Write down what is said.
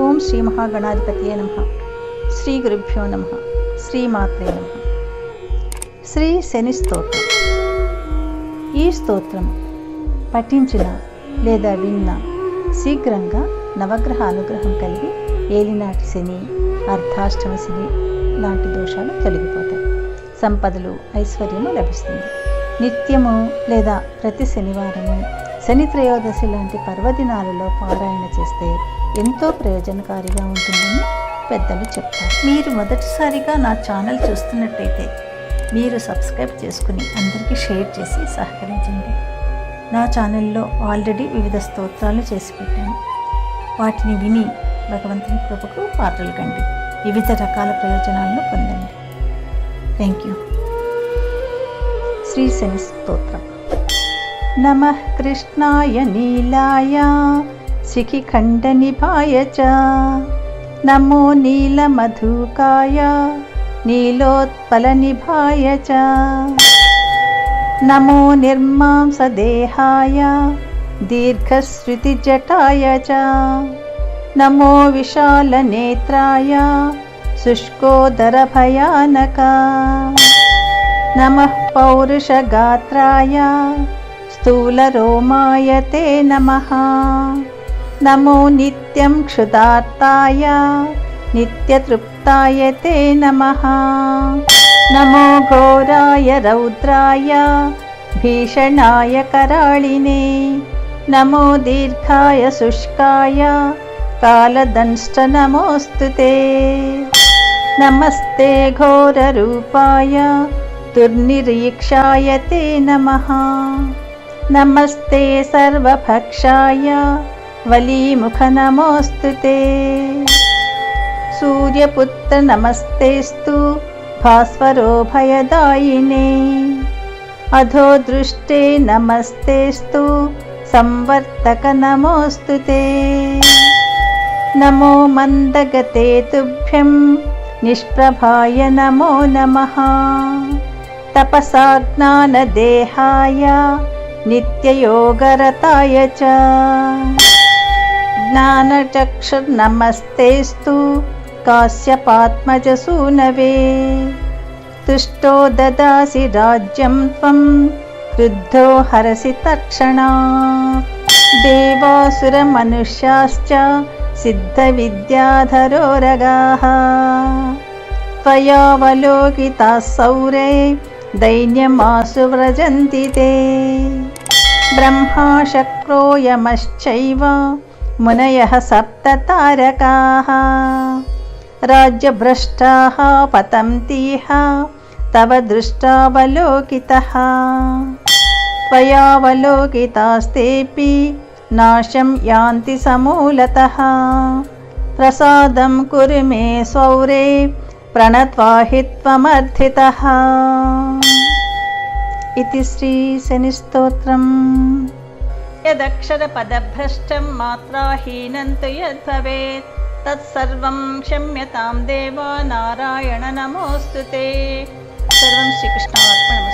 ఓం శ్రీ మహాగణాధిపతియే నమః. శ్రీ గురుభ్యో నమః. శ్రీమాత్రే నమః. శ్రీ శని స్తోత్రం. ఈ స్తోత్రం పఠించిన లేదా విన్న శీఘ్రంగా నవగ్రహ అనుగ్రహం కలిగి ఏలినాటి శని, అర్ధాష్టమ శని లాంటి దోషాలు తొలగిపోతాయి. సంపదలు, ఐశ్వర్యము లభిస్తుంది. నిత్యము లేదా ప్రతి శనివారము శని త్రయోదశి లాంటి పర్వదినాలలో పారాయణ చేస్తే ఎంతో ప్రయోజనకారిగా ఉంటుందని పెద్దలు చెప్తారు. మీరు మొదటిసారిగా నా ఛానల్ చూస్తున్నట్టయితే మీరు సబ్స్క్రైబ్ చేసుకుని అందరికీ షేర్ చేసి సహకరించండి. నా ఛానల్లో ఆల్రెడీ వివిధ స్తోత్రాలు చేసి పెట్టాను. వాటిని విని భగవంతుని కృపకు పాత్రలు కండి. వివిధ రకాల ప్రయోజనాలను పొందండి. Thank you. శ్రీ శని స్తోత్రం. నమః కృష్ణాయ నీలాయ శిఖిఖండనిభాయ చ నమో నీలమధుకాయ నీలోత్పలనిభాయ చ నమో నిర్మాంసదేహాయ దీర్ఘశ్రుతిజటాయ చ నమో విశాలనేత్రాయ శుష్కోదరభయానక నమః పౌరుషగాత్రాయ స్థూలరోమాయ తే నమః నమో నిత్యం క్షుదార్తాయ నిత్యతృప్తాయ తే నమః నమో ఘోరాయ రౌద్రాయ భీషణాయ కరాళినే నమో దీర్ఘాయ శుష్కాయ కాలదంష్ట నమోస్తుతే నమస్తే ఘోరరూపాయ దుర్నిరీక్షాయ తే నమః నమస్తే సర్వభక్షాయ వలీముఖ నమోస్తుతే సూర్యపుత్ర నమస్తేస్తు భాస్వరో భయదాయినే అధో దృష్టే నమస్తేస్తు సంవర్తక నమోస్తుతే నమో మందగతే తుభ్యం నిష్ప్రభాయ నమో నమః తపసా జ్ఞానదేహాయ నిత్యయోగరతాయ చ జ్ఞానచక్షుర్నమస్తేస్తు కాశ్యపాత్మజసూనవే తుష్టో దదాసి రాజ్యం త్వం క్రుద్ధో హరసి తక్షణాత్ దేవాసురమనుష్యాశ్చ సిద్ధవిద్యాధరోరగాః త్వయావలోకితాः సౌరే దైన్యమాసు వ్రజంతి తే బ్రహ్మా శక్రో యమశ్చైవ మునయః సప్త తారకాః రాజ్యభ్రష్టాః పతంతీహ తవ దృష్టావలోకితః త్వయావలోకితాస్తేపి నాశం యాంతి సమూలతః ప్రసాదం కురు మే సౌరే ప్రణత్వాహి త్వమర్థితః. ఇతి శ్రీ శని స్తోత్రం. యదక్షర పదభ్రష్టం మాత్రాహీనం తు యద్భవేత్ తత్సర్వం క్షమ్యతాం దేవా నారాయణ నమోస్తుతే. సర్వం శ్రీకృష్ణార్పణమస్తు.